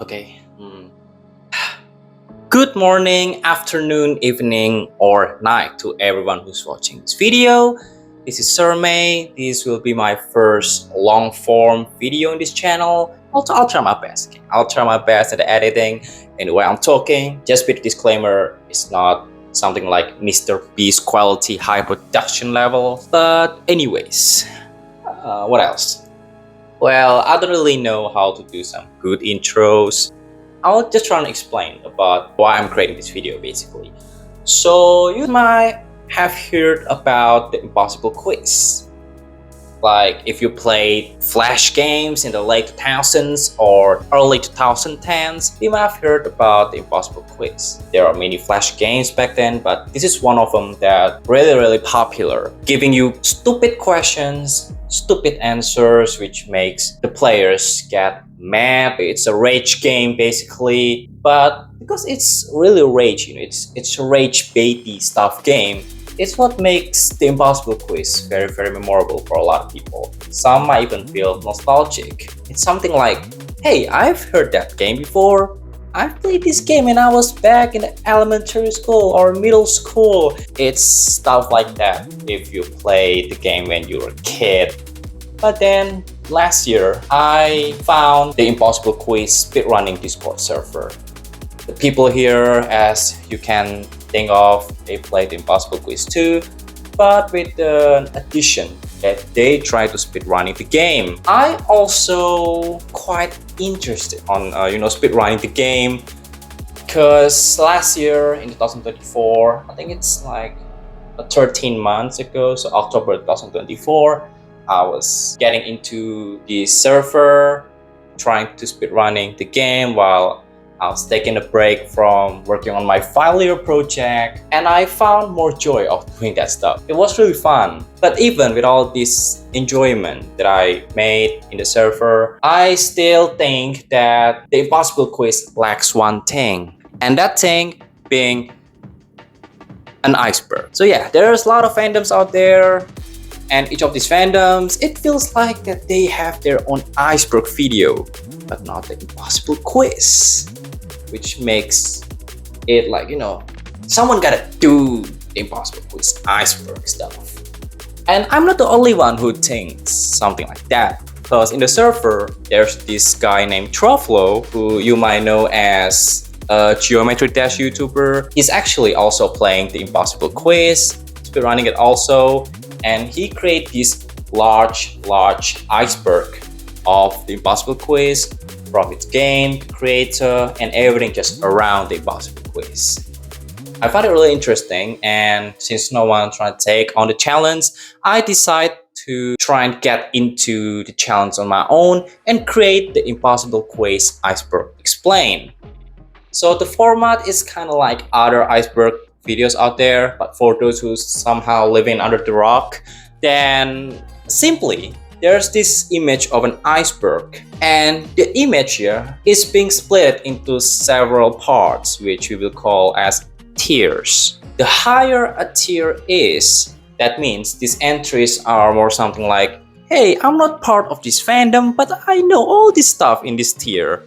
Okay. Good morning, afternoon, evening, or night to everyone who's watching this video. This is Remy. This will be my first long form video in this channel. I'll try my best. Okay? I'll try my best at the editing and the way I'm talking. Just with a disclaimer, it's not something like Mr. Beast quality high production level. But anyways, what else? Well, I don't really know how to do some good intros. I'll just try and explain about why I'm creating this video basically. So you might have heard about the Impossible Quiz. Like if you played Flash games in the late 2000s or early 2010s, you might have heard about the Impossible Quiz. There are many Flash games back then, but this is one of them that really popular, giving you stupid questions, stupid answers, which makes the players get mad. It's a rage game basically, but because it's really rage, it's a rage baity stuff game. It's what makes the Impossible Quiz very memorable for a lot of people. Some might even feel nostalgic. It's something like, hey, I've heard that game before. I've played this game when I was back in elementary school or middle school. It's stuff like that if you played the game when you were a kid. But then last year, I found the Impossible Quiz speedrunning Discord server. The people here, as you can think of, they played the Impossible Quiz too, but with the addition that they try to speedrunning the game. I also quite interested on speedrunning the game, because last year in 2024, I think it's like 13 months ago, so October 2024, I was getting into the server, trying to speedrunning the game while I was taking a break from working on my final year project, and I found more joy of doing that stuff. It was really fun. But even with all this enjoyment that I made in the server, I still think that the Impossible Quiz lacks one thing, and that thing being an iceberg. So yeah, there's a lot of fandoms out there, and each of these fandoms, it feels like that they have their own iceberg video, but not the Impossible Quiz, which makes it like, someone gotta do the Impossible Quiz iceberg stuff. And I'm not the only one who thinks something like that, because in the server, there's this guy named Trufflo, who you might know as a Geometry Dash YouTuber. He's actually also playing the Impossible Quiz, speedrunning it also, and he created this large iceberg of the Impossible Quiz, from its game, creator, and everything just around the Impossible Quiz. I found it really interesting, and since no one tried to take on the challenge, I decided to try and get into the challenge on my own and create the Impossible Quiz Iceberg Explain. So the format is kind of like other iceberg videos out there, but for those who somehow living under the rock, then simply there's this image of an iceberg, and the image here is being split into several parts, which we will call as tiers. The higher a tier is, that means these entries are more something like, hey, I'm not part of this fandom, but I know all this stuff in this tier.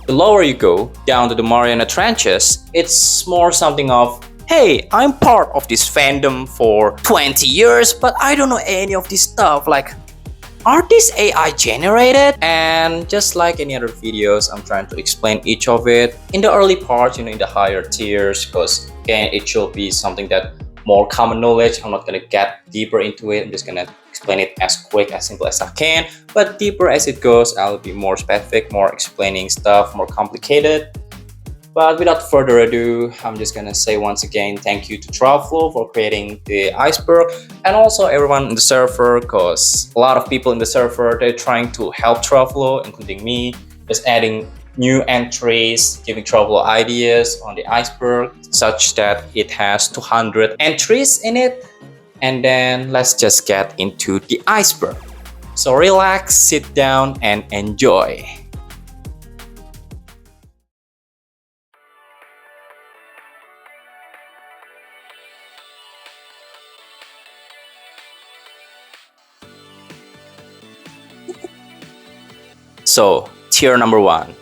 The lower you go, down to the Mariana trenches, it's more something of, hey, I'm part of this fandom for 20 years, but I don't know any of this stuff. Like, are these AI generated? And just like any other videos, I'm trying to explain each of it in the early parts, in the higher tiers, because again, it should be something that more common knowledge. I'm not gonna get deeper into it. I'm just gonna explain it as quick, as simple as I can. But deeper as it goes, I'll be more specific, more explaining stuff, more complicated. But without further ado, I'm just gonna say once again, thank you to Trufflo for creating the iceberg, and also everyone in the server, because a lot of people in the server, they're trying to help Trufflo, including me, just adding new entries, giving Trufflo ideas on the iceberg, such that it has 200 entries in it. And then let's just get into the iceberg. So relax, sit down, and enjoy. So, tier number 1,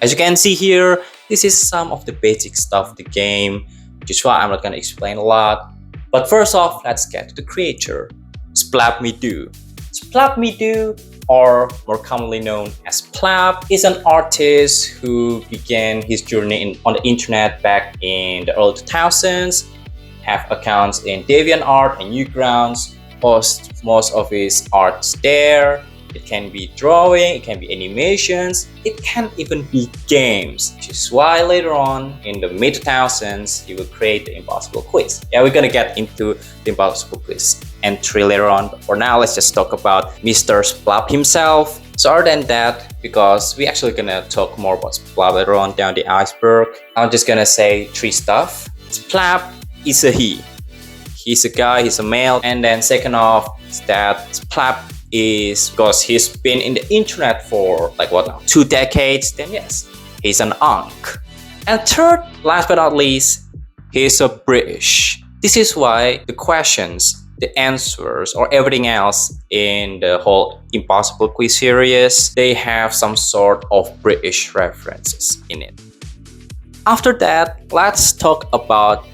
As you can see here, this is some of the basic stuff of the game, which is why I'm not gonna explain a lot. But first off, let's get to the creator, Splapmidu. Splapmidu, or more commonly known as Splap, is an artist who began his journey on the internet back in the early 2000s, have accounts in DeviantArt and Newgrounds, posts most of his arts there. It can be drawing, it can be animations, it can even be games, which is why later on in the mid-2000s he will create the Impossible Quiz. Yeah, we're gonna get into the Impossible Quiz entry later on, but for now let's just talk about Mr. Splap himself. So other than that, because we're actually gonna talk more about Splap later on down the iceberg, I'm just gonna say three stuff. Splap is a he. He's a guy, he's a male, and then second off is that Splap is because he's been in the internet for like what now, 2 decades, then yes, he's an unk. And third, last but not least, he's a British. This is why the questions, the answers, or everything else in the whole Impossible Quiz series, they have some sort of British references in it. After that, let's talk about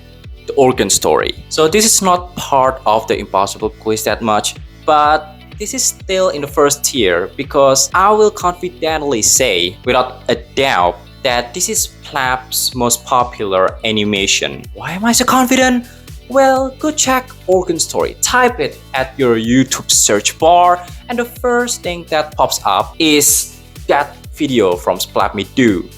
the organ story. So this is not part of the Impossible Quiz that much, but this is still in the first tier because I will confidently say without a doubt that this is Splap's most popular animation. Why am I so confident? Well, go check organ story, type it at your YouTube search bar, and the first thing that pops up is that video from Splapmidu.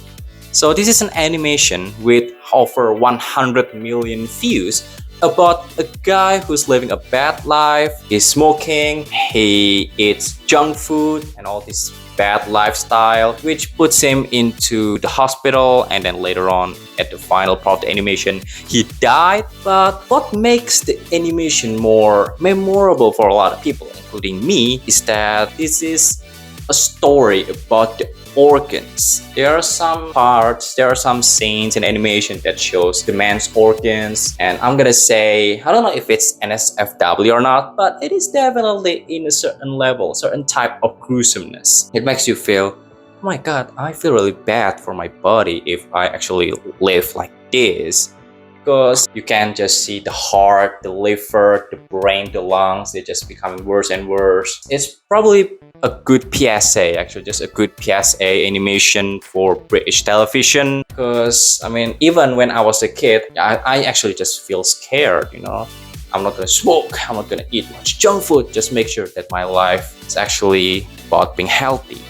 So this is an animation with over 100 million views about a guy who's living a bad life. He's smoking, he eats junk food and all this bad lifestyle, which puts him into the hospital, and then later on at the final part of the animation he died. But what makes the animation more memorable for a lot of people, including me, is that this is a story about the organs. There are some parts, there are some scenes in animation that shows the man's organs, and I'm gonna say, I don't know if it's NSFW or not, but it is definitely in a certain level, certain type of gruesomeness. It makes you feel, oh my god, I feel really bad for my body if I actually live like this. Because you can just see the heart, the liver, the brain, the lungs, they're just becoming worse and worse. It's probably a good PSA, actually, just a good PSA animation for British television. Because, I mean, even when I was a kid, I actually just feel scared, you know. I'm not gonna smoke, I'm not gonna eat much junk food, just make sure that my life is actually about being healthy.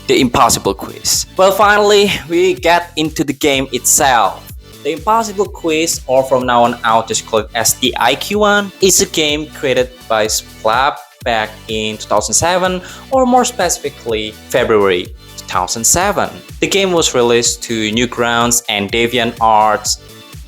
The Impossible Quiz. Well, finally, we get into the game itself. The Impossible Quiz, or from now on I'll just call it as the IQ one, is a game created by Splap back in 2007, or more specifically February 2007. The game was released to Newgrounds and DeviantArt,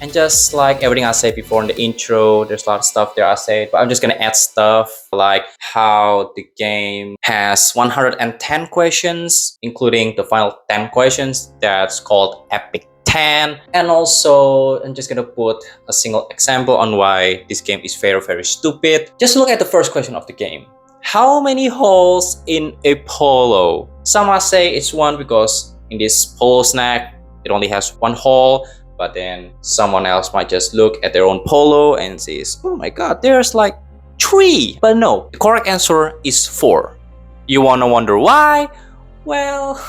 and just like everything I said before in the intro, there's a lot of stuff there I said, but I'm just gonna add stuff like how the game has 110 questions, including the final 10 questions that's called Epic 10. And also, I'm just gonna put a single example on why this game is very, very stupid. Just look at the first question of the game. How many holes in a polo? Some might say it's one because in this polo snack, it only has one hole. But then someone else might just look at their own polo and says, oh my god, there's like 3. But no, the correct answer is 4. You wanna wonder why? Well,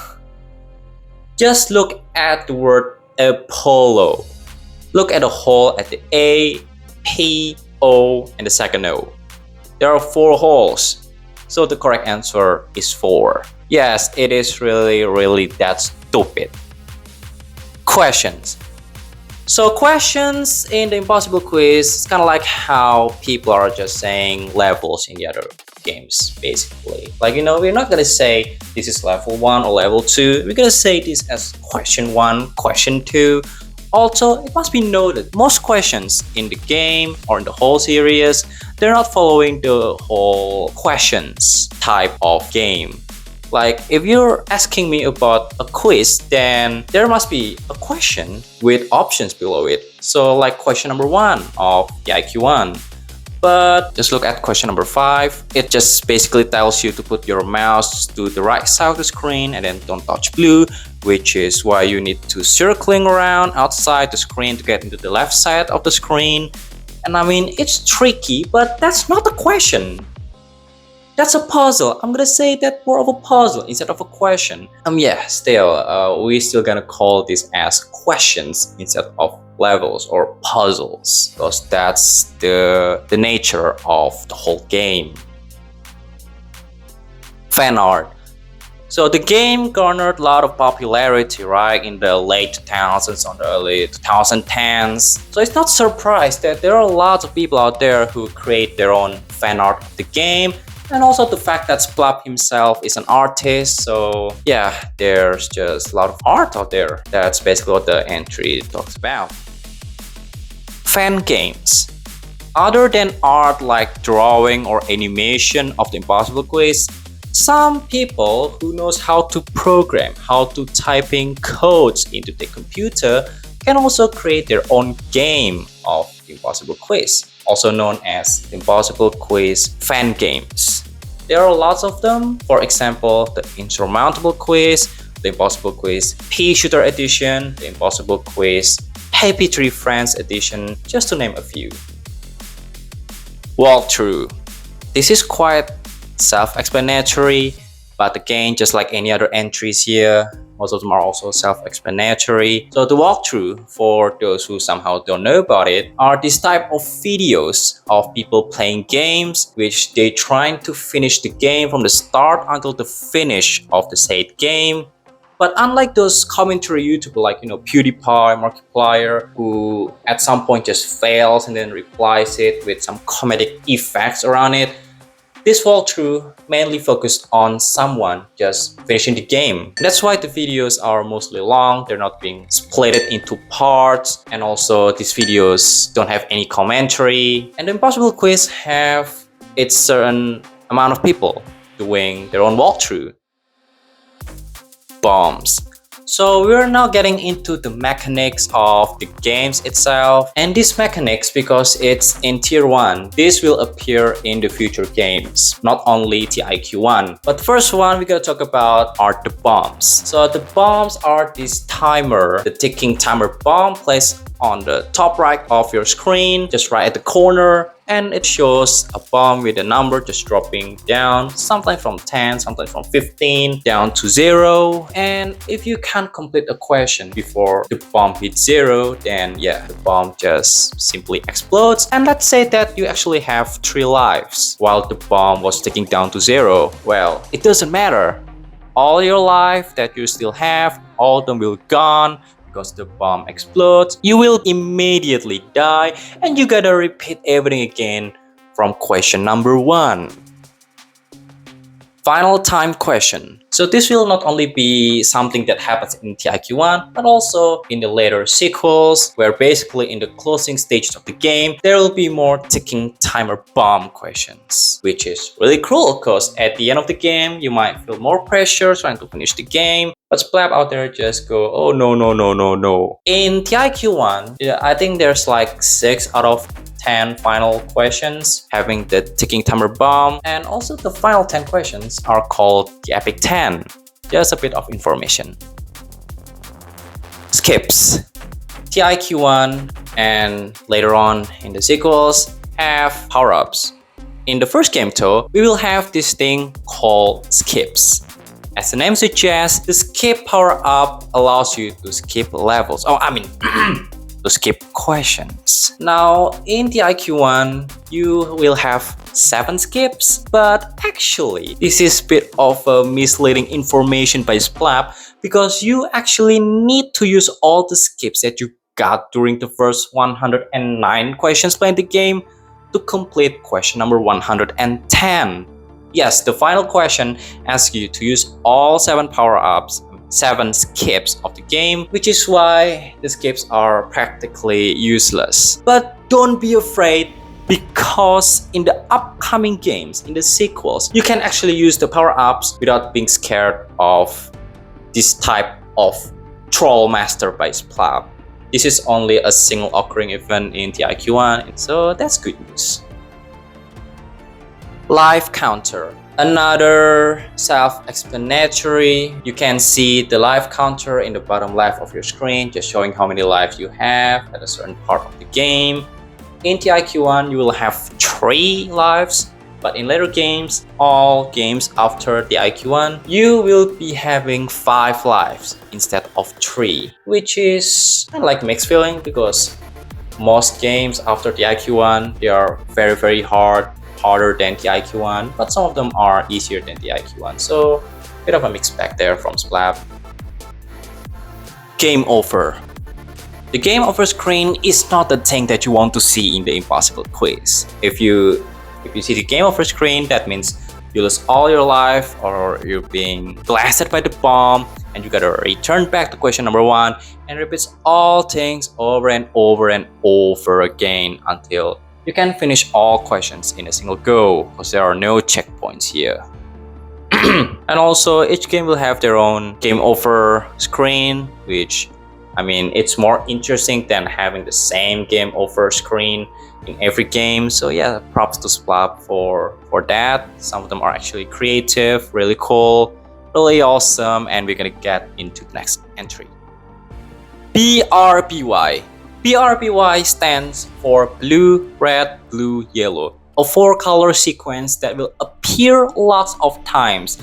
just look at the word Apollo. Look at the hole at the A, P, O, and the second O. There are 4 holes. So the correct answer is 4. Yes, it is really, really that stupid. Questions. So questions in the Impossible Quiz is kind of like how people are just saying levels in the other games, basically. Like, you know, we're not gonna say this is level 1 or level 2. We're gonna say this as question 1, question 2. Also, it must be noted, most questions in the game or in the whole series, they're not following the whole questions type of game. Like, if you're asking me about a quiz, then there must be a question with options below it. So like question number 1 of the IQ1. But just look at question number 5. It just basically tells you to put your mouse to the right side of the screen and then don't touch blue, which is why you need to circling around outside the screen to get into the left side of the screen. And I mean, it's tricky, but that's not a question. That's a puzzle. I'm gonna say that more of a puzzle instead of a question. Yeah, still, we still gonna call this as questions instead of levels or puzzles, because that's the nature of the whole game. Fan art. So the game garnered a lot of popularity, right, in the late 2000s, on the early 2010s. So it's not surprised that there are lots of people out there who create their own fan art of the game. And also the fact that Splap himself is an artist, so yeah, there's just a lot of art out there. That's basically what the entry talks about. Fan games. Other than art like drawing or animation of the Impossible Quiz, some people who knows how to program, how to typing codes into the computer can also create their own game of the Impossible Quiz, also known as the Impossible Quiz fan games. There are lots of them. For example, the Insurmountable Quiz, the Impossible Quiz Pea Shooter Edition, the Impossible Quiz Happy Tree Friends Edition, just to name a few. Walkthrough. This is quite self-explanatory, but again, just like any other entries here, most of them are also self-explanatory. So the walkthrough, for those who somehow don't know about it, are this type of videos of people playing games, which they trying to finish the game from the start until the finish of the said game. But unlike those commentary YouTubers like, PewDiePie, Markiplier, who at some point just fails and then replies it with some comedic effects around it, this walkthrough mainly focused on someone just finishing the game. That's why the videos are mostly long, they're not being split into parts, and also these videos don't have any commentary. And the Impossible Quiz have its certain amount of people doing their own walkthrough. Bombs. So we're now getting into the mechanics of the games itself, and these mechanics, because it's in tier 1, this will appear in the future games, not only TIQ1. But the first one we gotta talk about are the bombs. So the bombs are this timer, the ticking timer bomb placed on the top right of your screen, just right at the corner, and it shows a bomb with a number just dropping down, something from 10, something from 15, down to 0. And if you can't complete a question before the bomb hits 0, then yeah, the bomb just simply explodes. And let's say that you actually have 3 lives while the bomb was ticking down to 0. Well, it doesn't matter. All your life that you still have, all of them will gone. Because the bomb explodes, you will immediately die, and you gotta repeat everything again from question number 1. Final time question. So this will not only be something that happens in TIQ1, but also in the later sequels, where basically in the closing stages of the game, there will be more ticking timer bomb questions, which is really cool, because at the end of the game, you might feel more pressure trying to finish the game, but Splap out there just go, oh no, no, no, no, no. In TIQ1, yeah, I think there's like 6 out of 10 final questions having the ticking timer bomb, and also the final 10 questions are called the Epic 10. Just a bit of information. Skips. TIQ1 and later on in the sequels have power-ups. In the first game though, we will have this thing called skips. As the name suggests, the skip power-up allows you to skip levels. To skip questions. Now, in the IQ1, you will have 7 skips, but actually, this is a bit of a misleading information by Splap, because you actually need to use all the skips that you got during the first 109 questions playing the game to complete question number 110. Yes, the final question asks you to use all 7 power-ups, 7 skips of the game, which is why the skips are practically useless. But don't be afraid, because in the upcoming games, in the sequels, you can actually use the power-ups without being scared of this type of troll master by Splap. This is only a single occurring event in the IQ1, and so that's good news. life counter. Another self-explanatory, you can see the life counter in the bottom left of your screen, just showing how many lives you have at a certain part of the game. In TIQ1, you will have 3 lives, but in later games, all games after the IQ1, you will be having 5 lives instead of 3, which is kind of like mixed feeling because most games after the IQ1, they are very harder than the IQ1, but some of them are easier than the IQ1, so bit of a mixed bag there from Splap. Game over. The game over screen is not the thing that you want to see in the impossible quiz. If you see the game over screen, that means you lose all your life or you're being blasted by the bomb and you gotta return back to question number 1 and repeats all things over and over and over again until you can finish all questions in a single go because there are no checkpoints here. And also each game will have their own game over screen, which I mean it's more interesting than having the same game over screen in every game. So yeah, props to Splap for that. Some of them are actually creative, really cool, really awesome, and we're gonna get into the next entry. BRBY. BRBY stands for blue, red, blue, yellow. A 4-color sequence that will appear lots of times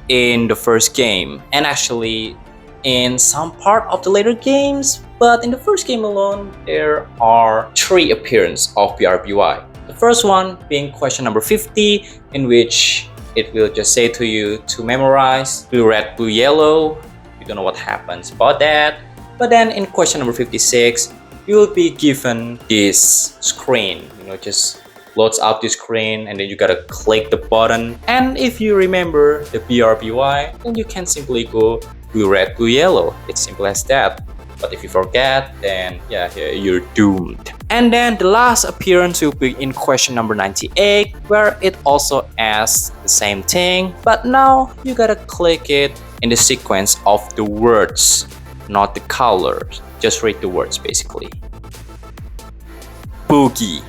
in the first game and actually in some part of the later games, but in the first game alone there are 3 appearances of BRBY. The first one being question number 50, in which it will just say to you to memorize blue, red, blue, yellow. You don't know what happens about that. But then in question number 56, you will be given this screen, just loads up the screen and then you gotta click the button. And if you remember the BRBY, then you can simply go blue, red, blue, yellow. It's simple as that. But if you forget, then yeah, you're doomed. And then the last appearance will be in question number 98, where it also asks the same thing, but now you gotta click it in the sequence of the words, not the colors. Just read the words basically. Boogie.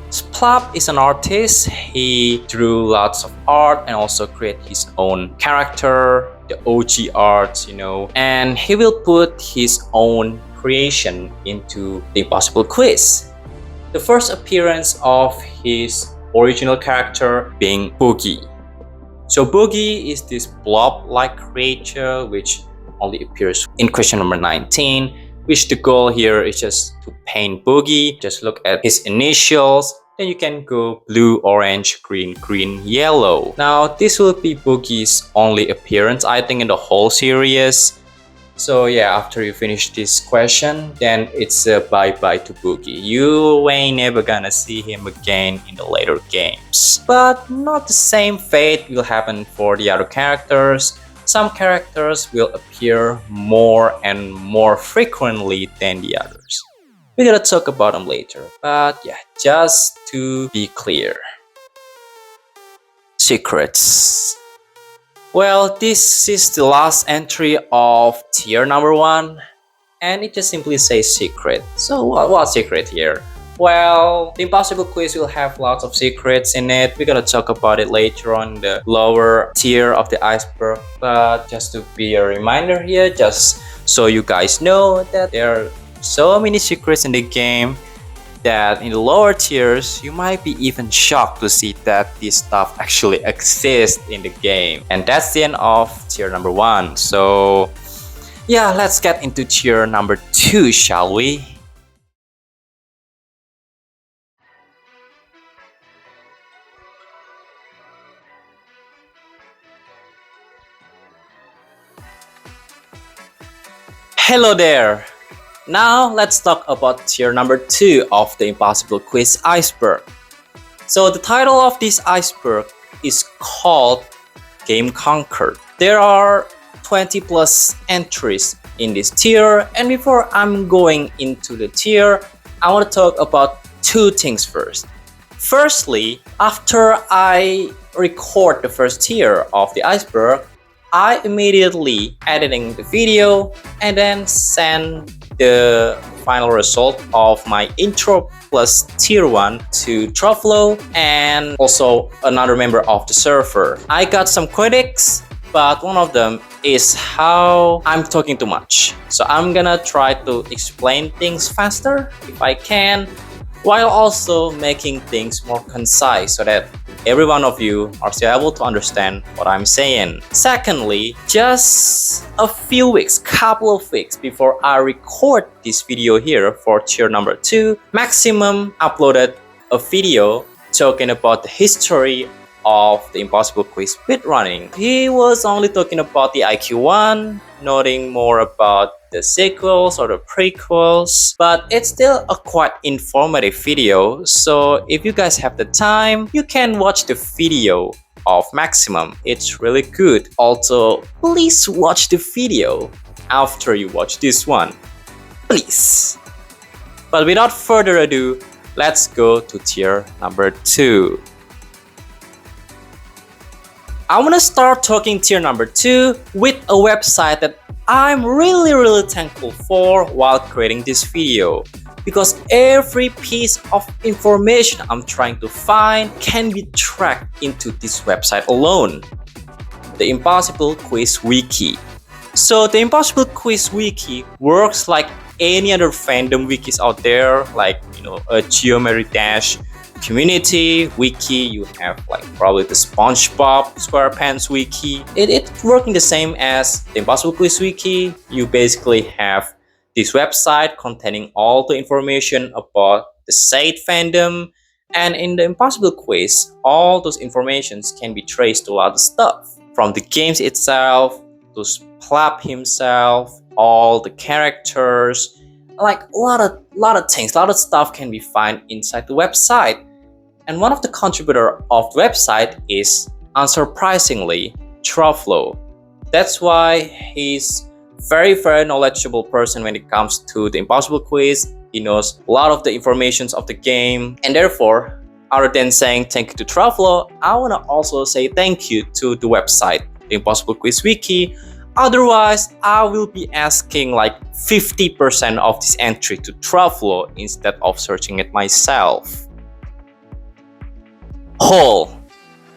Splap is an artist. He drew lots of art and also create his own character, the OG art, and he will put his own creation into the impossible quiz. The first appearance of his original character being Boogie. So Boogie is this blob-like creature which only appears in question number 19, which the goal here is just to paint Boogie. Just look at his initials, then you can go blue, orange, green, green, yellow. Now this will be Boogie's only appearance, I think, in the whole series. So yeah, after you finish this question, then it's a bye-bye to Boogie. You ain't never gonna see him again in the later games. But not the same fate will happen for the other characters. Some characters will appear more and more frequently than the others. We're gonna talk about them later, but yeah, just to be clear. Secrets. Well, this is the last entry of tier number 1, and it just simply says secret. So what's secret here? Well, the impossible quiz will have lots of secrets in it. We're gonna talk about it later on the lower tier of the iceberg, but just to be a reminder here, just so you guys know that there are so many secrets in the game that in the lower tiers you might be even shocked to see that this stuff actually exists in the game. And that's the end of tier number 1. So yeah, let's get into tier number 2, shall we? Hello there! Now let's talk about tier number 2 of the impossible quiz iceberg. So the title of this iceberg is called Game Conquered. There are 20 plus entries in this tier, and before I'm going into the tier, I want to talk about 2 things first. Firstly, after I record the first tier of the iceberg, I immediately editing the video and then send the final result of my intro plus tier 1 to Trufflo and also another member of the server. I got some critics, but one of them is how I'm talking too much. So I'm gonna try to explain things faster if I can, while also making things more concise so that every one of you are still able to understand what I'm saying. Secondly, just a few weeks, couple of weeks before I record this video here for tier number 2, Maximum uploaded a video talking about the history of the Impossible Quiz speedrunning. He was only talking about the IQ1, noting more about the sequels or the prequels, but it's still a quite informative video, so if you guys have the time, you can watch the video of Maximum. It's really good. Also, please watch the video after you watch this one, please. But without further ado, let's go to tier number 2. I want to start talking tier number 2 with a website that I'm really thankful for while creating this video, because every piece of information I'm trying to find can be tracked into this website alone, the Impossible Quiz Wiki. So the Impossible Quiz Wiki works like any other fandom wikis out there, like a Geometry Dash community wiki. You have like probably the SpongeBob SquarePants wiki. It's working the same as the Impossible Quiz Wiki. You basically have this website containing all the information about the said fandom, and in the Impossible Quiz, all those informations can be traced to a lot of stuff, from the games itself to Splap himself, all the characters, like a lot of things, a lot of stuff can be found inside the website. And one of the contributor of the website is, unsurprisingly, Trufflo. That's why he's very knowledgeable person when it comes to the Impossible Quiz. He knows a lot of the informations of the game, and therefore, other than saying thank you to Trufflo, I want to also say thank you to the website, the Impossible Quiz Wiki. Otherwise, I will be asking like 50% of this entry to Trufflo instead of searching it myself. Hole.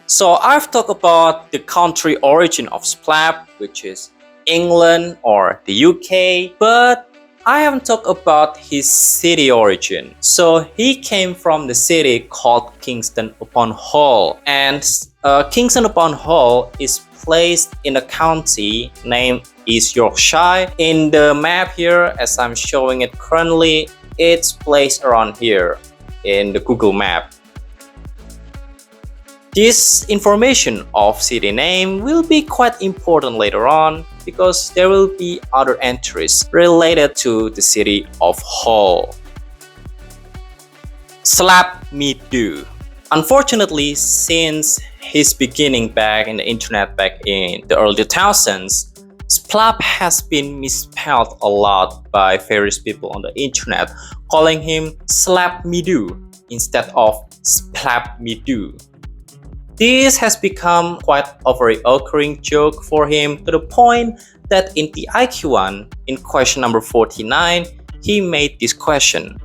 So I've talked about the country origin of Splap, which is England or the UK, but I haven't talked about his city origin. So he came from the city called Kingston upon Hull, and Kingston upon Hull is placed in a county named East Yorkshire. In the map here, as I'm showing it currently, it's placed around here in the Google map. This information of city name will be quite important later on, because there will be other entries related to the city of Hull. Slap Me Do. Unfortunately, since his beginning back in the internet back in the early 2000s, Splap has been misspelled a lot by various people on the internet, calling him Slap Me Do instead of Splap Me Do. This has become quite a very occurring joke for him, to the point that in the IQ1, in question number 49, he made this question: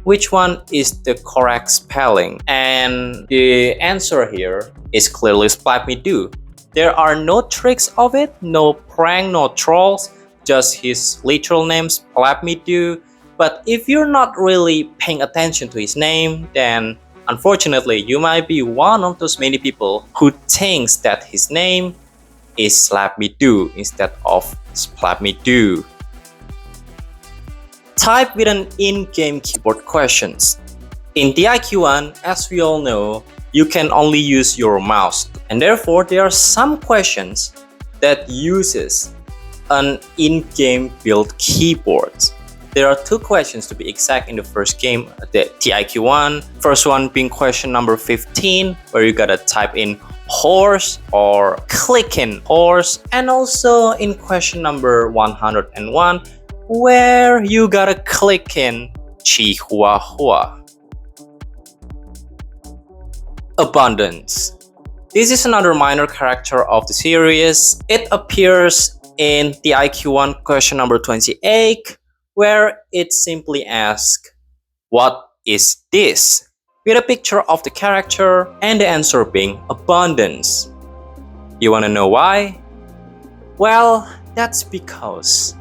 which one is the correct spelling? And the answer here is clearly Splat Me Do. There are no tricks of it, no prank, no trolls, just his literal name, Splat Me Do. But if you're not really paying attention to his name, then unfortunately, you might be one of those many people who thinks that his name is Slap Me Do instead of Splat Me Do. Type with an in-game keyboard questions. In the IQ1, as we all know, you can only use your mouse, and therefore there are some questions that uses an in-game built keyboard. There are two questions to be exact in the first game, the TIQ1. First one being question number 15, where you gotta type in horse or click in horse. And also in question number 101, where you gotta click in Chihuahua. Abundance. This is another minor character of the series. It appears in the IQ1 question number 28, where it simply asks, "What is this?" with a picture of the character and the answer being abundance. You wanna know why? Well, that's because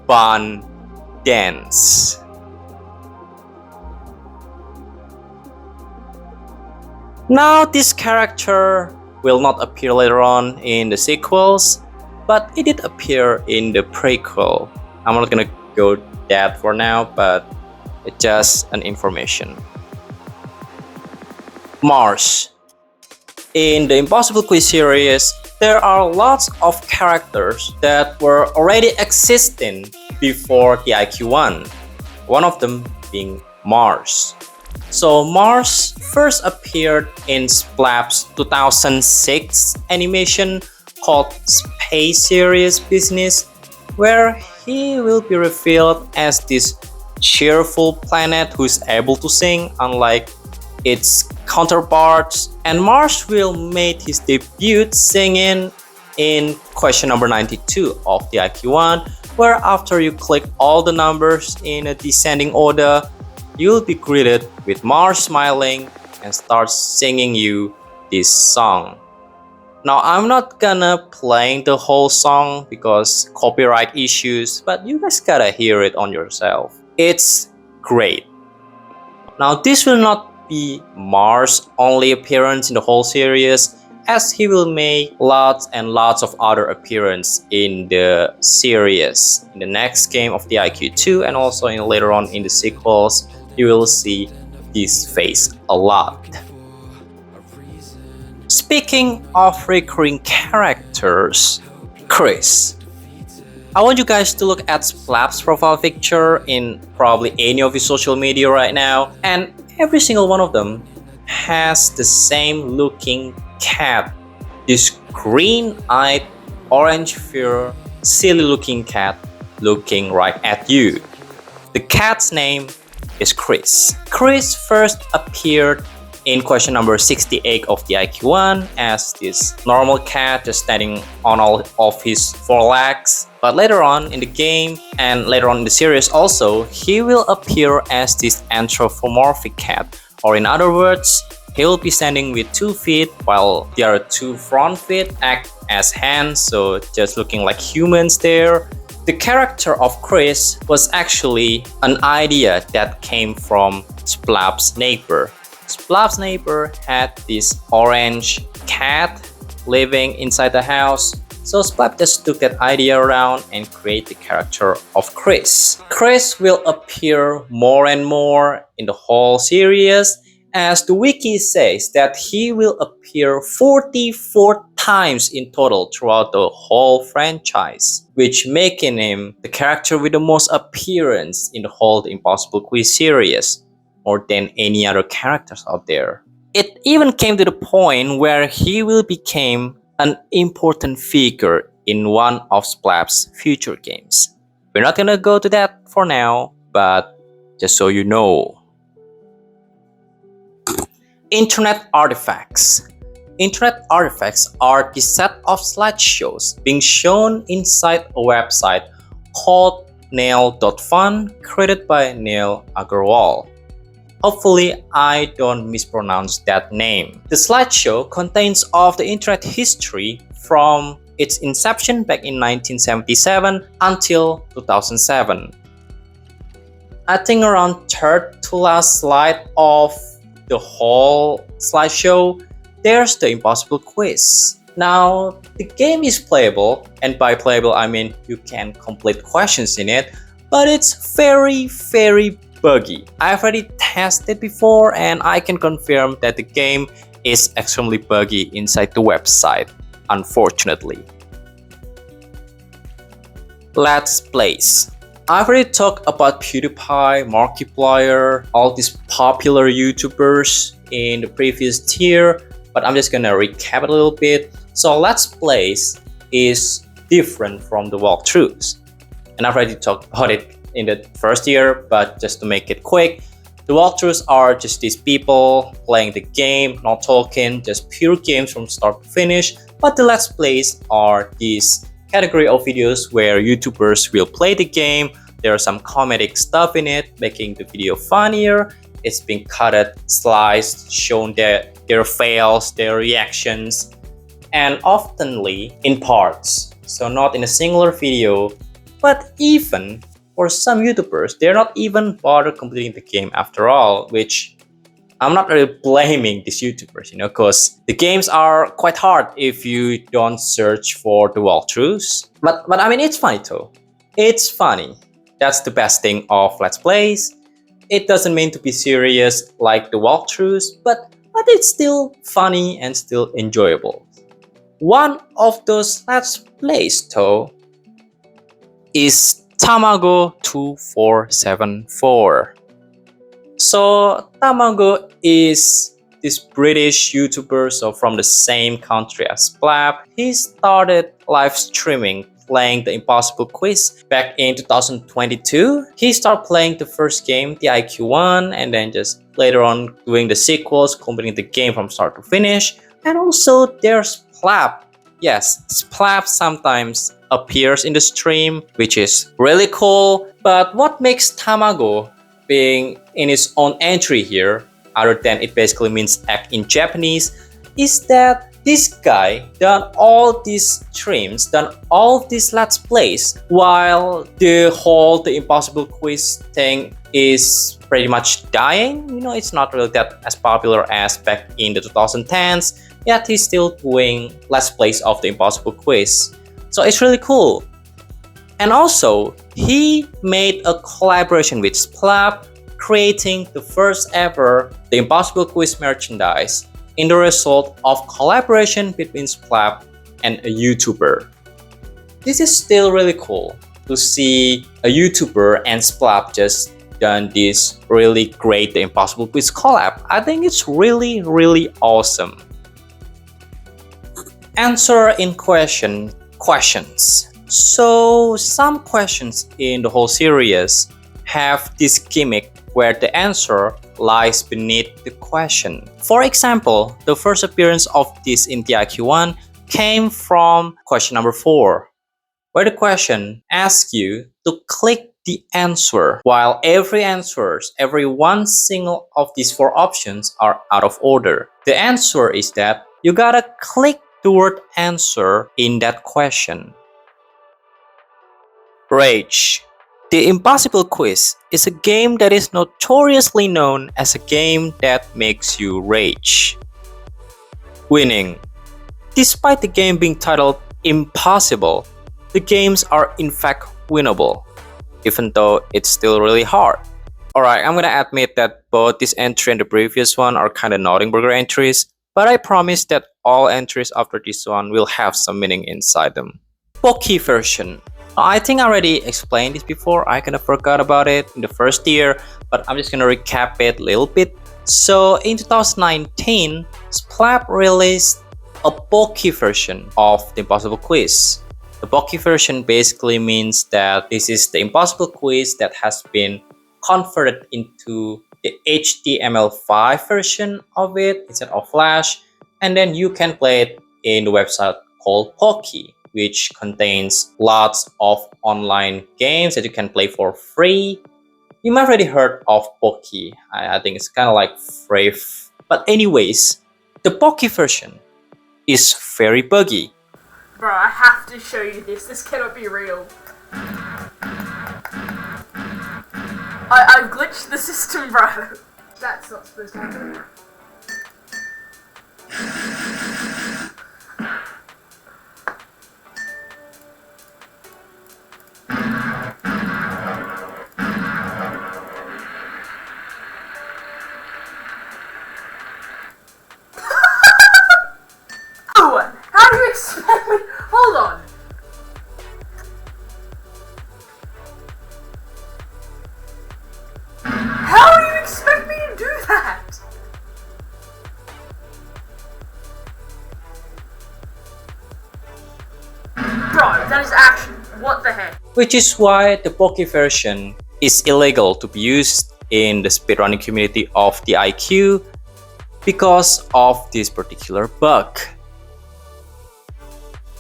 abundance. Now, this character will not appear later on in the sequels, but it did appear in the prequel. I'm not gonna go that for now, but it's just an information. Mars. In the Impossible Quiz series, there are lots of characters that were already existing before the IQ1. One of them being Mars. So Mars first appeared in Splap's 2006 animation called Space Series Business, where he will be revealed as this cheerful planet who's able to sing unlike its counterparts, and Mars will make his debut singing in question number 92 of the IQ1, where after you click all the numbers in a descending order, you'll be greeted with Mars smiling and starts singing you this song. Now, I'm not gonna play the whole song because copyright issues, but you guys gotta hear it on yourself. It's great. Now, this will not be Mars' only appearance in the whole series, as he will make lots and lots of other appearances in the series. In the next game of the IQ2 and also later on in the sequels, you will see this face a lot. Speaking of recurring characters, Chris. I want you guys to look at Splap's profile picture in probably any of his social media right now, and every single one of them has the same looking cat. This green-eyed, orange fur, silly looking cat looking right at you. The cat's name is Chris. Chris first appeared in question number 68 of the IQ1 as this normal cat just standing on all of his four legs. But later on in the game and later on in the series also, he will appear as this anthropomorphic cat. Or in other words, he will be standing with 2 feet while the other 2 front feet act as hands, so just looking like humans there. The character of Chris was actually an idea that came from Splap's neighbor. Splap's neighbor had this orange cat living inside the house, so Splap just took that idea around and create the character of Chris. Chris will appear more and more in the whole series, as the wiki says that he will appear 44 times in total throughout the whole franchise, which making him the character with the most appearance in the whole Impossible Quiz series, more than any other characters out there. It even came to the point where he will become an important figure in one of Splap's future games. We're not gonna go to that for now, but just so you know. Internet artifacts. Internet artifacts are the set of slideshows being shown inside a website called nail.fun, created by Neil Agarwal. Hopefully, I don't mispronounce that name. The slideshow contains of the internet history from its inception back in 1977 until 2007. I think around third to last slide of the whole slideshow, there's the Impossible Quiz. Now, the game is playable, and by playable I mean you can complete questions in it, but it's very buggy. I've already tested before and I can confirm that the game is extremely buggy inside the website, unfortunately. Let's Plays. I've already talked about PewDiePie, Markiplier, all these popular YouTubers in the previous tier, but I'm just gonna recap it a little bit. So Let's Plays is different from the walkthroughs, and I've already talked about it in the first year, but just to make it quick, The walkthroughs are just these people playing the game, not talking, just pure games from start to finish. But the Let's Plays are these category of videos where YouTubers will play the game. There are some comedic stuff in it, making the video funnier. It's been cutted, sliced, shown their fails, their reactions, and oftenly in parts. So not in a singular video, but even for some YouTubers, they're not even bothered completing the game after all, which I'm not really blaming these YouTubers, because the games are quite hard if you don't search for the walkthroughs. But I mean, it's funny though. It's funny. That's the best thing of Let's Plays. It doesn't mean to be serious like the walkthroughs, but it's still funny and still enjoyable. One of those Let's Plays though is Tamago2474. So Tamago is this British YouTuber, so from the same country as Splap. He started live streaming playing the Impossible Quiz back in 2022. He started playing the first game, the IQ1, and then just later on doing the sequels, completing the game from start to finish. And also there's Splap. Yes, Splap sometimes appears in the stream, which is really cool. But what makes Tamago being in its own entry here, other than it basically means act in Japanese, is that this guy done all these streams, done all these Let's Plays, while the Impossible Quiz thing is pretty much dying. It's not really that as popular as back in the 2010s, yet he's still doing Let's Plays of the Impossible Quiz. So it's really cool. And also, he made a collaboration with Splap, creating the first ever The Impossible Quiz merchandise in the result of collaboration between Splap and a YouTuber. This is still really cool to see a YouTuber and Splap just done this really great The Impossible Quiz collab. I think it's really, really awesome. Answer in questions. So some questions in the whole series have this gimmick where the answer lies beneath the question. For example, the first appearance of this in the IQ1 came from question number 4, where the question asks you to click the answer, while every one single of these 4 options are out of order. The answer is that you gotta click the word answer in that question. Rage. The Impossible Quiz is a game that is notoriously known as a game that makes you rage. Winning. Despite the game being titled Impossible, the games are in fact winnable, even though it's still really hard. Alright, I'm gonna admit that both this entry and the previous one are kinda nothing burger entries, but I promise that all entries after this one will have some meaning inside them. Poke version. I think I already explained this before. I kinda forgot about it in the first year, but I'm just gonna recap it a little bit. So in 2019, Splap released a Poke version of the Impossible Quiz. The Poke version basically means that this is the Impossible Quiz that has been converted into the HTML5 version of it instead of Flash, and then you can play it in the website called Poke, which contains lots of online games that you can play for free. You might have already heard of Poke. I think it's kind of like Brave. But anyways, the Poke version is very buggy. Bro, I have to show you this. This cannot be real. I've glitched the system, bro. That's not supposed to happen. How do you expect me? Hold on. How do you expect me to do that? Bro, that is actually, what the heck? Which is why the Poke version is illegal to be used in the speedrunning community of the IQ because of this particular bug.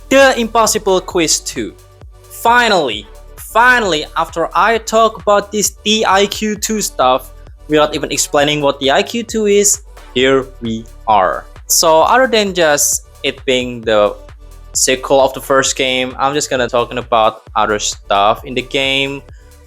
The Impossible Quiz 2. Finally, after I talk about this DIQ2 stuff without even explaining what the IQ2 is, here we are. So other than just it being the sequel of the first game, I'm just gonna talking about other stuff in the game.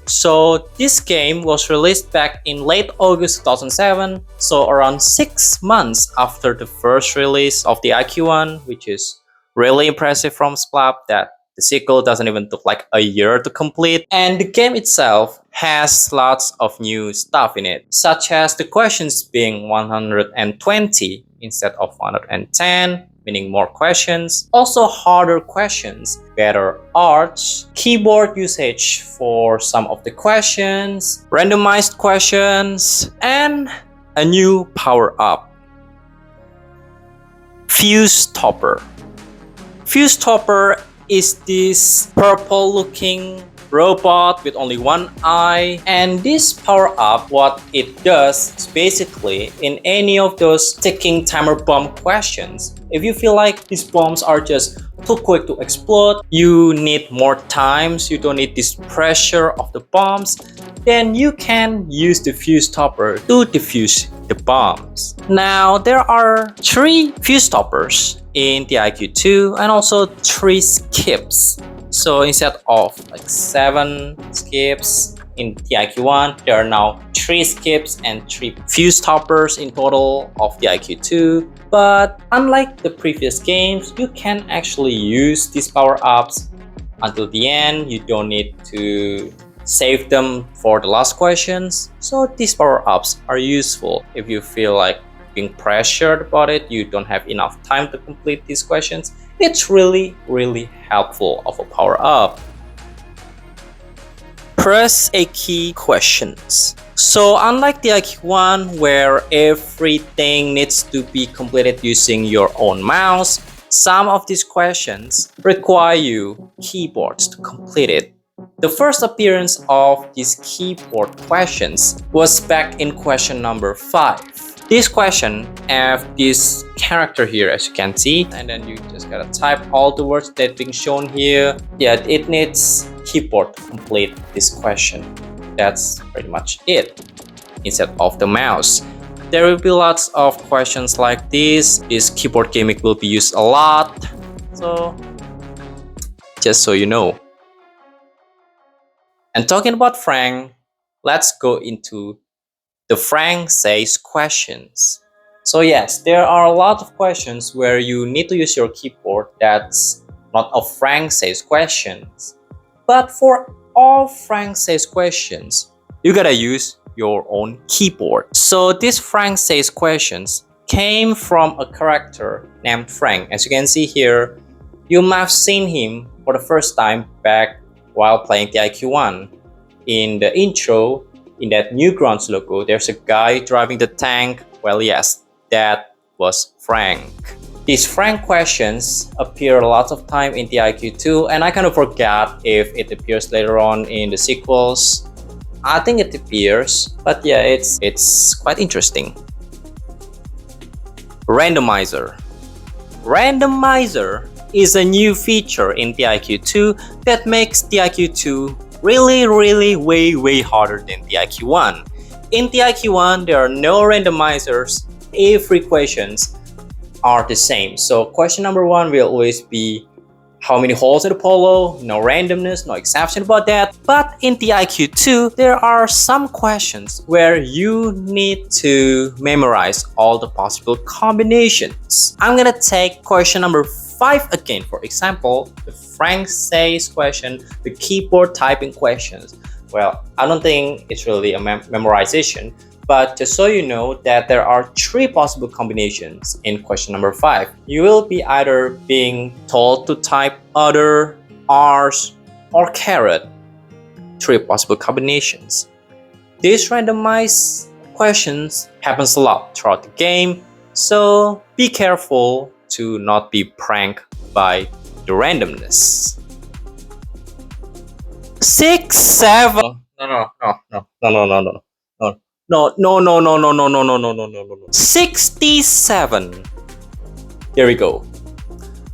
So this game was released back in late August 2007, so around 6 months after the first release of the IQ1, which is really impressive from Splap that the sequel doesn't even took like a year to complete. And the game itself has lots of new stuff in it, such as the questions being 120 instead of 110, meaning more questions. Also harder questions, better arts, keyboard usage for some of the questions, randomized questions, and a new power-up. Fuse Topper. Fuse Topper is this purple looking robot with only one eye, and this power up, what it does is basically in any of those ticking timer bomb questions, if you feel like these bombs are just too quick to explode, you need more times, you don't need this pressure of the bombs, then you can use the fuse topper to defuse the bombs. Now there are 3 fuse toppers in the IQ2 and also 3 skips. So instead of like 7 skips in the IQ1, there are now 3 skips and 3 fuse toppers in total of the IQ2. But unlike the previous games, you can actually use these power-ups until the end. You don't need to save them for the last questions. So these power-ups are useful if you feel like being pressured about it, you don't have enough time to complete these questions. It's really helpful of a power-up. Press a key questions. So unlike the IQ1 where everything needs to be completed using your own mouse, some of these questions require you keyboards to complete it. The first appearance of these keyboard questions was back in question number 5. This question have this character here as you can see, and then you just gotta type all the words that being shown here. Yeah, it needs keyboard to complete this question. That's pretty much it, instead of the mouse. There will be lots of questions like this. This keyboard gimmick will be used a lot, so just so you know. And talking about Frank, let's go into the Frank Says questions. So yes, there are a lot of questions where you need to use your keyboard that's not a Frank Says questions. But for all Frank Says questions, you gotta use your own keyboard. So this Frank Says questions came from a character named Frank. As you can see here, you might have seen him for the first time back while playing the IQ1. In the intro, in that Newgrounds logo, there's a guy driving the tank. Well, yes, that was Frank. These Frank questions appear a lot of time in the IQ2, and I kind of forgot if it appears later on in the sequels. I think it appears, but yeah, it's quite interesting. Randomizer. Randomizer is a new feature in the IQ2 that makes the IQ2 really way harder than the IQ1. In the IQ1, there are no randomizers. Every questions are the same. So question number 1 will always be how many holes in the polo, no randomness, no exception about that. But in the IQ2, there are some questions where you need to memorize all the possible combinations. I'm gonna take question number 5 again, for example, the Frank Says question, the keyboard typing questions. Well, I don't think it's really a memorization, but just so you know that there are 3 possible combinations in question number 5. You will be either being told to type other, R's, or caret. 3 possible combinations. These randomized questions happens a lot throughout the game, so be careful to not be pranked by the randomness. 6, 7. No. No, no, no, no, no, no, no, no, no, no, no, no. 67. There we go.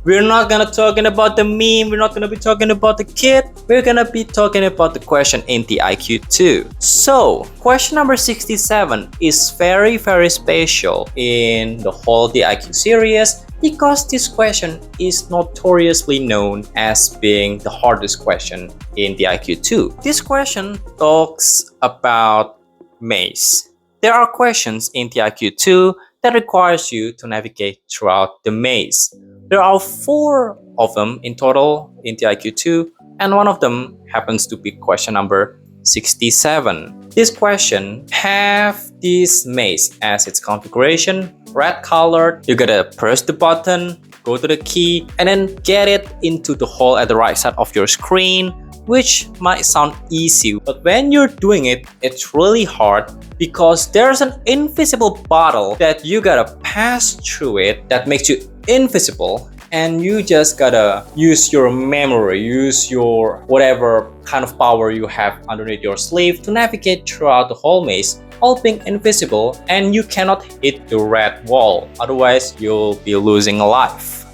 We're not gonna talking about the meme, we're not gonna be talking about the kid, we're gonna be talking about the question in the IQ2. So, question number 67 is very special in the whole the IQ series because this question is notoriously known as being the hardest question in the IQ2. This question talks about maze. There are questions in the IQ2 that requires you to navigate throughout the maze. There are 4 of them in total in the IQ2, and one of them happens to be question number 67. This question have this maze as its configuration, red colored. You gotta press the button, go to the key, and then get it into the hole at the right side of your screen, which might sound easy, but when you're doing it, it's really hard because there's an invisible bottle that you gotta pass through it that makes you invisible, and you just gotta use your memory, use your whatever kind of power you have underneath your sleeve to navigate throughout the whole maze, all being invisible, and you cannot hit the red wall, otherwise you'll be losing a life.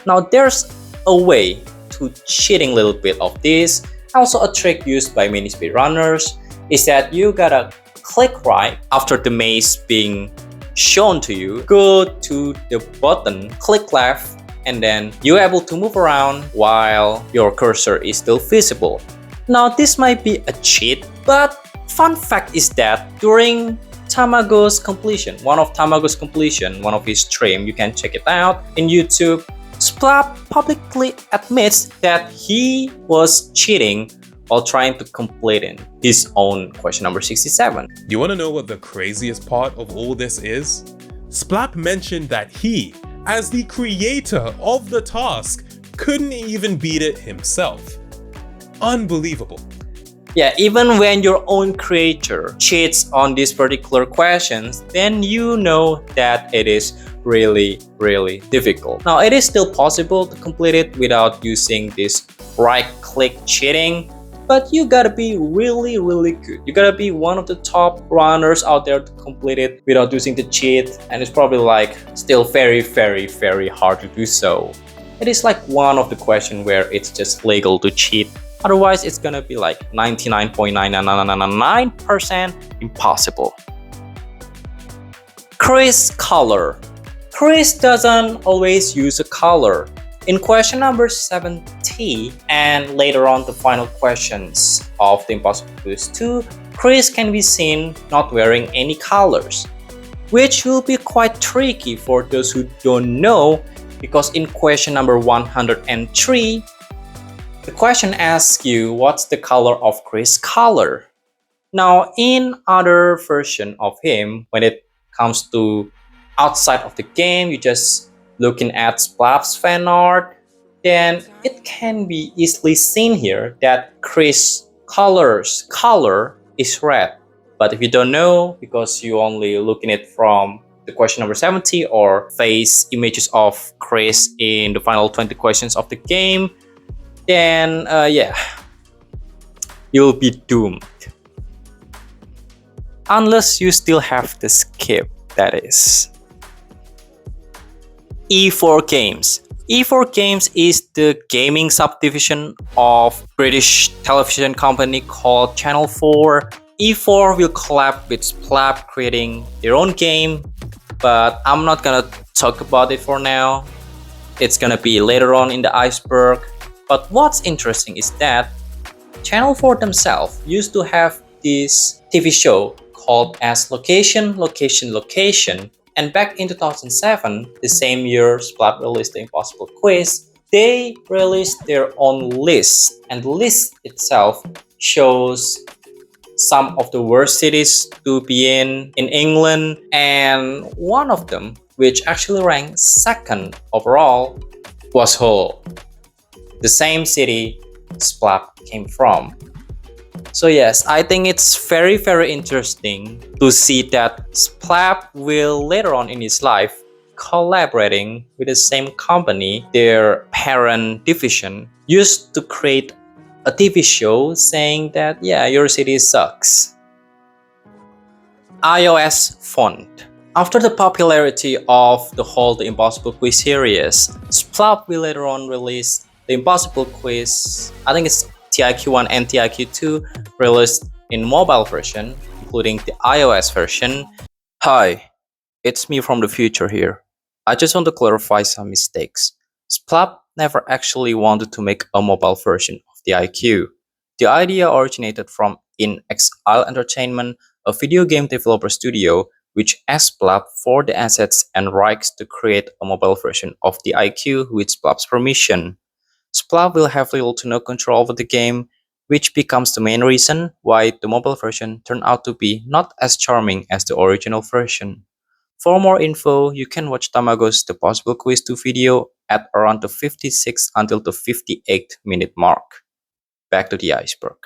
Now there's a way to cheating a little bit of this. Also a trick used by many speedrunners is that you gotta click right after the maze being shown to you, go to the button, click left, and then you're able to move around while your cursor is still visible. Now this might be a cheat, but fun fact is that during Tamago's completion, one of his stream, you can check it out in YouTube, Splap publicly admits that he was cheating while trying to complete his own question number 67. You want to know what the craziest part of all this is? Splap mentioned that he, as the creator of the task, couldn't even beat it himself. Unbelievable. Yeah, even when your own creator cheats on these particular questions, then you know that it is really difficult. Now, it is still possible to complete it without using this right-click cheating, but you gotta be really good. You gotta be one of the top runners out there to complete it without using the cheat, and it's probably like still very hard to do so. It is like one of the questions where it's just legal to cheat. Otherwise, it's gonna be like 99.9999% impossible. Chris color. Chris doesn't always use a color. In question number 70 and later on the final questions of the Impossible Quiz 2, Chris can be seen not wearing any colors, which will be quite tricky for those who don't know, because in question number 103, the question asks you what's the color of Chris' color. Now in other version of him, when it comes to outside of the game, you just looking at Splap's fan art, then it can be easily seen here that Chris' color is red. But if you don't know, because you only looking at it from the question number 70 or face images of Chris in the final 20 questions of the game, then yeah, you'll be doomed. Unless you still have the skip, that is. E4 Games. E4 Games is the gaming subdivision of British television company called Channel 4. E4 will collab with Splap creating their own game, but I'm not gonna talk about it for now. It's gonna be later on in the Iceberg. But what's interesting is that Channel 4 themselves used to have this TV show called as Location, and back in 2007, the same year Splap released the Impossible Quiz, they released their own list, and the list itself shows some of the worst cities to be in England, and one of them, which actually ranked second overall, was Hull, the same city Splap came from. So yes, I think it's very interesting to see that Splap will later on in his life collaborating with the same company, their parent division, used to create a TV show saying that, yeah, your city sucks. iOS font. After the popularity of the whole The Impossible Quiz series, Splap will later on release The Impossible Quiz, I think it's TIQ1 and TIQ2, released in mobile version, including the iOS version. Hi, it's me from the future here. I just want to clarify some mistakes. Splap never actually wanted to make a mobile version of the IQ. The idea originated from In Exile Entertainment, a video game developer studio which asked Splap for the assets and rights to create a mobile version of the IQ with Splap's permission. Splap will have little to no control over the game, which becomes the main reason why the mobile version turned out to be not as charming as the original version. For more info, you can watch Tamago's The Possible Quiz 2 video at around the 56 until the 58 minute mark. Back to the Iceberg.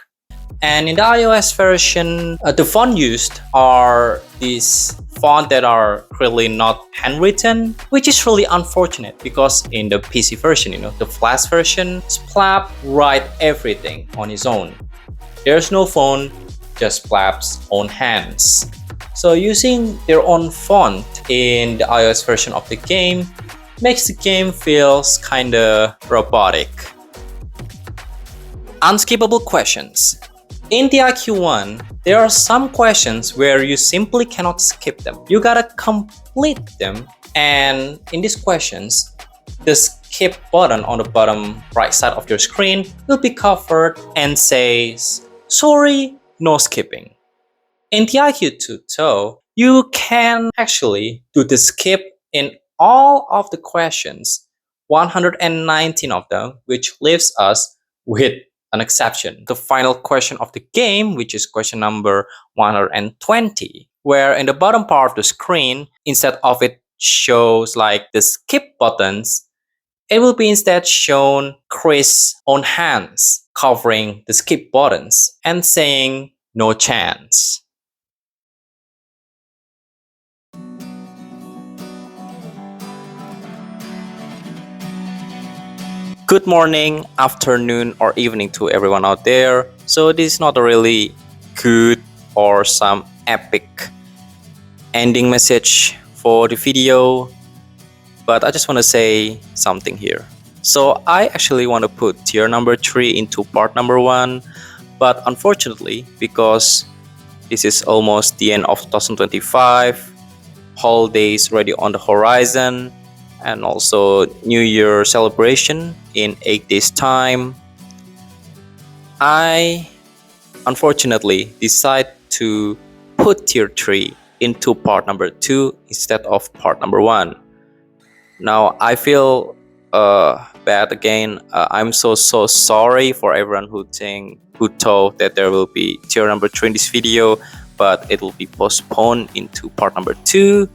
And in the iOS version, the font used are these fonts that are really not handwritten, which is really unfortunate because in the PC version, the Flash version, Splap write everything on his own. There's no font, just Splap's own hands. So using their own font in the iOS version of the game makes the game feels kinda robotic. Unskippable questions. In the IQ1, there are some questions where you simply cannot skip them. You gotta complete them, and in these questions, the skip button on the bottom right side of your screen will be covered and says, sorry, no skipping. In the IQ2 though, you can actually do the skip in all of the questions, 119 of them, which leaves us with an exception. The final question of the game, which is question number 120, where in the bottom part of the screen, instead of it shows like the skip buttons, it will be instead shown Chris' own hands covering the skip buttons and saying no chance. Good morning, afternoon, or evening to everyone out there. So this is not a really good or some epic ending message for the video, but I just want to say something here. So I actually want to put tier number 3 into part number 1, but unfortunately, because this is almost the end of 2025, holidays already on the horizon, and also New Year celebration in 8 days time, I unfortunately decide to put tier 3 into part number 2 instead of part number 1. Now I feel bad again. I'm so sorry for everyone who thought that there will be tier number 3 in this video, but it will be postponed into part number 2.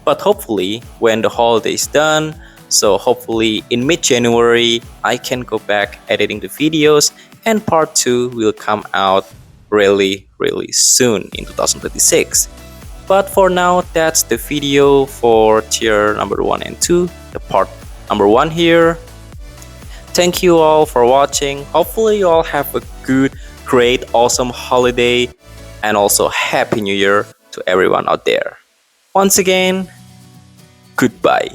But hopefully when the holiday is done, so hopefully in mid-January, I can go back editing the videos and part 2 will come out really soon in 2026. But for now, that's the video for tier number 1 and 2, the part number 1 here. Thank you all for watching. Hopefully you all have a good, great, awesome holiday, and also Happy New Year to everyone out there. Once again, goodbye.